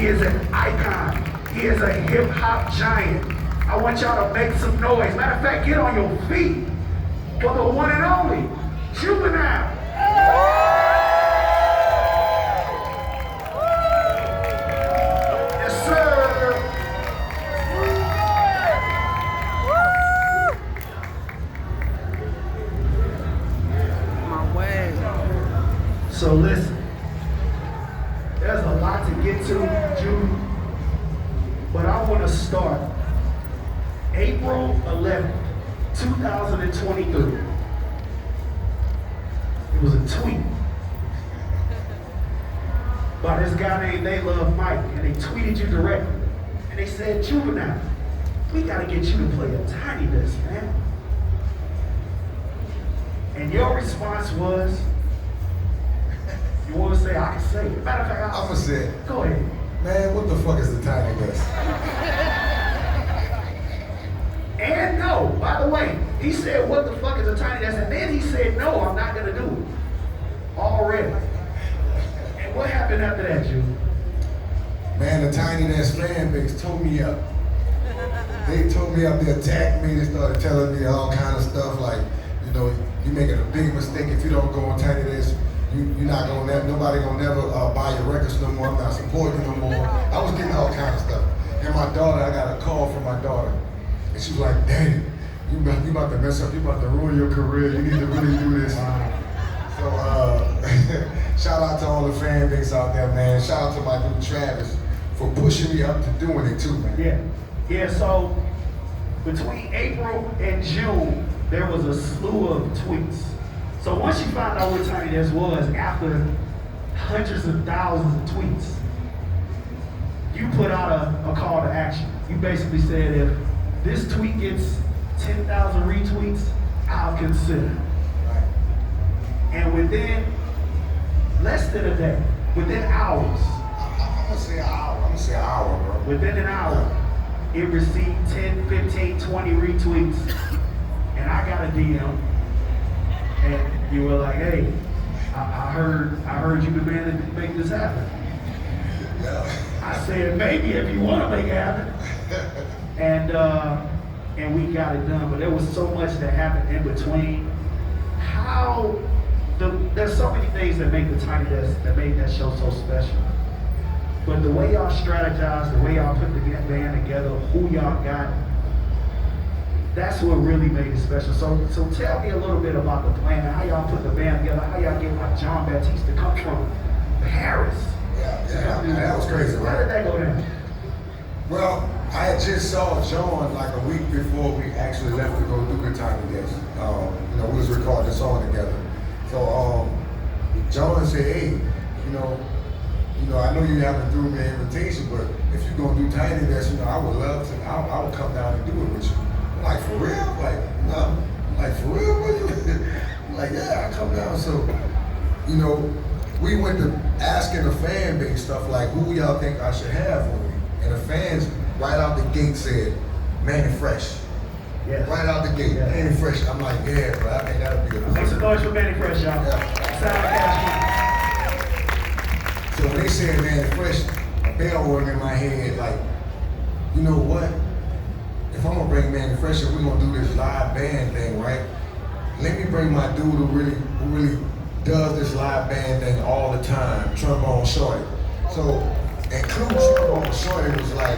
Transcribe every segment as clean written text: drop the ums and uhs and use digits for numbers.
He is an icon. He is a hip-hop giant. I want y'all to make some noise. Matter of fact, get on your feet for the one and only Juvenile. Yes, sir. My way. So listen, there's a lot to get to, Jude, but I want to start April 11th, 2023. It was a tweet by this guy named They Love Mike, and they tweeted you directly. And they said, Juvenile, we gotta get you to play a tiny desk, man. And your response was, you want to say, I can say it. Matter of fact, I'm gonna say it. Go ahead. Man, what the fuck is the tiny desk? And no, by the way, he said, what the fuck is a tiny desk? And then he said, no, I'm not gonna do it. Already. And what happened after that, Jude? Man, the tiny desk fan base tore me up. They tore me up, they attacked me, they started telling me all kind of stuff like, you know, you're making a big mistake if you don't go on tiny desk. You're not gonna nobody gonna never buy your records no more. I'm not supporting you no more. I was getting all kind of stuff. And my daughter, I got a call from my daughter. And she was like, Daddy, you about to mess up, you about to ruin your career. You need to really do this. So shout out to all the fan base out there, man. Shout out to my dude Travis for pushing me up to doing it too, man. Yeah, so between April and June, there was a slew of tweets. So once you found out what Tiny Desk was, after hundreds of thousands of tweets, you put out a call to action. You basically said, if this tweet gets 10,000 retweets, I'll consider. Right. And within less than a day, within hours, I'm gonna say an hour, bro. within an hour, it received 10, 15, 20 retweets, and I got a DM. And you were like, hey, I heard you demanded to make this happen. Yeah. I said, maybe if you want to make it happen. And we got it done. But there was so much that happened in between. There's so many things that make the Tiny Desk, that made that show so special. But the way y'all strategized, the way y'all put the band together, who y'all got, that's what really made it special. So tell me a little bit about the plan, how y'all put the band together, how y'all get like John Baptiste to come from Paris. Yeah, that was crazy, right? How did that go down? Well, I had just saw John like a week before we actually left to go do the Tiny Desk. You know, we was recording the song together. So John said, hey, you know, I know you haven't threw me an invitation, but if you're gonna do Tiny Desk, you know, I would love to. I would come down and do it with you. I'm like, for real? Like, no. I'm like, for real? I'm like, yeah, I come down. So, you know, we went to asking the fan base stuff like, who y'all think I should have for me? And the fans right out the gate said, Manny Fresh. Yes. Right out the gate, Yes. Manny Fresh. I'm like, yeah, bro, I think that'll be a Make some noise for Manny Fresh, y'all. Yeah. So when they said Manny Fresh, a bell rung in my head, like, you know what? If I'm gonna bring Manny Fresh and we're gonna do this live band thing, right? Let me bring my dude who really does this live band thing all the time, Trombone Shorty. So include Trombone Shorty was like,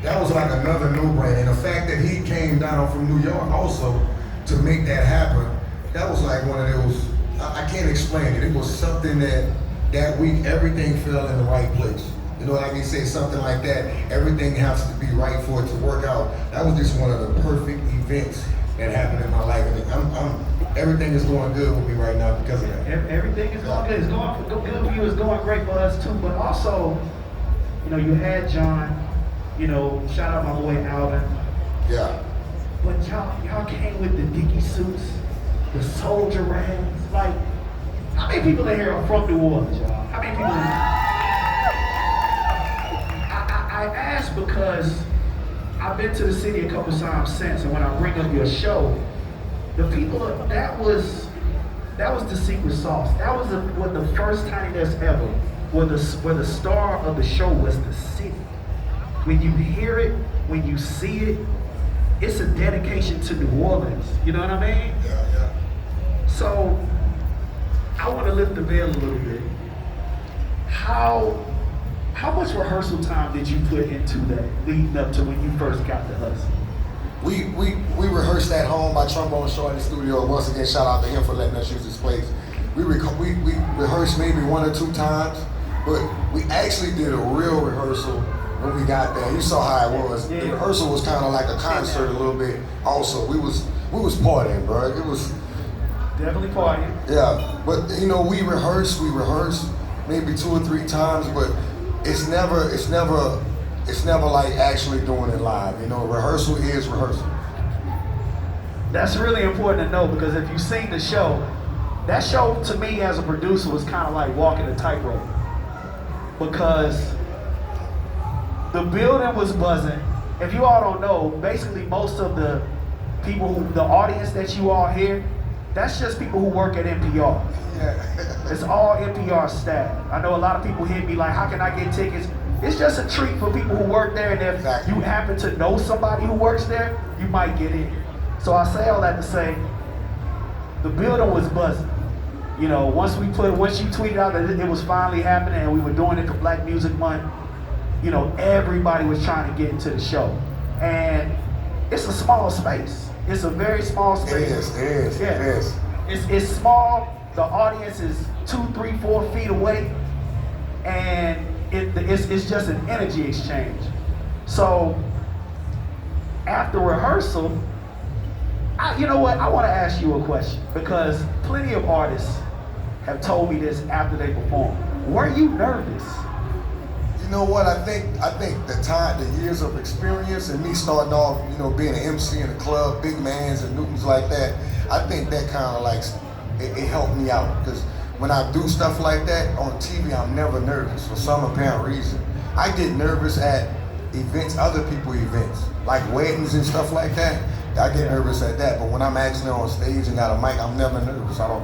that was like another no-brainer. And the fact that he came down from New York also to make that happen, that was like one of those, I can't explain it. It was something that week, everything fell in the right place. You know, like they say, something like that, everything has to be right for it to work out. That was just one of the perfect events that happened in my life. And everything is going good with me right now because of that. Everything is going good. It's going good for you. It's going great for us too. But also, you know, you had John. You know, shout out my boy Alvin. Yeah. But y'all came with the Dickie suits, the soldier rags. Like, how many people in here are from New Orleans, y'all? How many people? I asked because I've been to the city a couple times since, and when I bring up your show, the people that was the secret sauce. That was what the first Tiny Desk ever where the star of the show was the city. When you hear it, when you see it, it's a dedication to New Orleans. You know what I mean? Yeah. So I want to lift the veil a little bit. How much rehearsal time did you put into that leading up to when you first got the hustle? We rehearsed at home. My trombone show in the studio. Once again, shout out to him for letting us use his place. We rehearsed maybe 1 or 2 times, but we actually did a real rehearsal when we got there. You saw how it was. Yeah. The rehearsal was kind of like a concert a little bit. Also, we was partying, bro. It was Definitely partying. yeah. But you know, we rehearsed maybe 2 or 3 times, but it's never like actually doing it live. You know, rehearsal is rehearsal. That's really important to know because if you've seen the show, that show to me as a producer was kind of like walking a tightrope because the building was buzzing. If you all don't know, basically most of the the audience that you all hear, that's just people who work at NPR. Yeah. It's all NPR staff. I know a lot of people hit me like, how can I get tickets? It's just a treat for people who work there, and if Exactly. you happen to know somebody who works there, you might get in. So I say all that to say, the building was buzzing. You know, once you tweeted out that it was finally happening and we were doing it for Black Music Month, you know, everybody was trying to get into the show. And it's a small space. It's a very small space. It is. It's small. The audience is 2, 3, 4 feet away, and it's just an energy exchange. So after rehearsal, you know what? I want to ask you a question because plenty of artists have told me this after they perform. Were you nervous? You know what? I think the years of experience and me starting off, you know, being an MC in a club, big mans and Newtons like that, I think that kind of like it helped me out because when I do stuff like that on TV, I'm never nervous for some apparent reason. I get nervous at events, other people's events, like weddings and stuff like that. I get nervous at that, but when I'm actually on stage and got a mic, I'm never nervous. I don't.